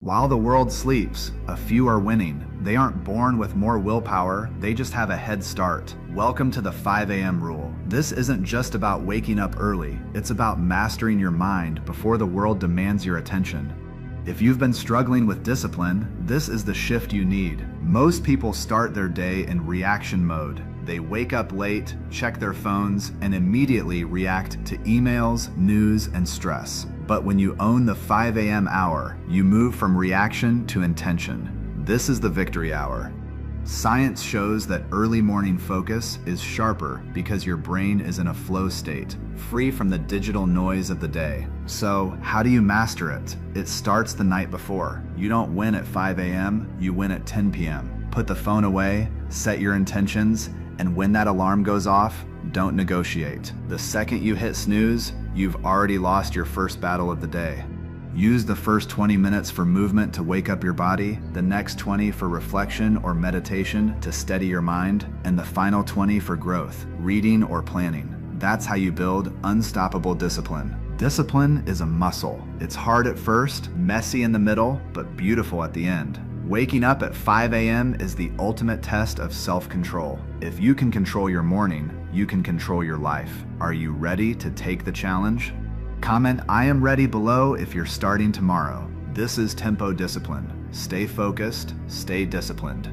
While the world sleeps, a few are winning. They aren't born with more willpower, they just have a head start. Welcome to the 5 a.m. rule. This isn't just about waking up early, it's about mastering your mind before the world demands your attention. If you've been struggling with discipline, this is the shift you need. Most people start their day in reaction mode. They wake up late, check their phones, and immediately react to emails, news, and stress. But when you own the 5 a.m. hour, you move from reaction to intention. This is the victory hour. Science shows that early morning focus is sharper because your brain is in a flow state, free from the digital noise of the day. So, how do you master it? It starts the night before. You don't win at 5 a.m., you win at 10 p.m. Put the phone away, set your intentions, and when that alarm goes off, don't negotiate. The second you hit snooze, you've already lost your first battle of the day. Use the first 20 minutes for movement to wake up your body, the next 20 for reflection or meditation to steady your mind, and the final 20 for growth, reading or planning. That's how you build unstoppable discipline. Discipline is a muscle. It's hard at first, messy in the middle, but beautiful at the end. Waking up at 5 a.m. is the ultimate test of self-control. If you can control your morning, you can control your life. Are you ready to take the challenge? Comment "I am ready" below if you're starting tomorrow. This is Tempo Discipline. Stay focused, stay disciplined.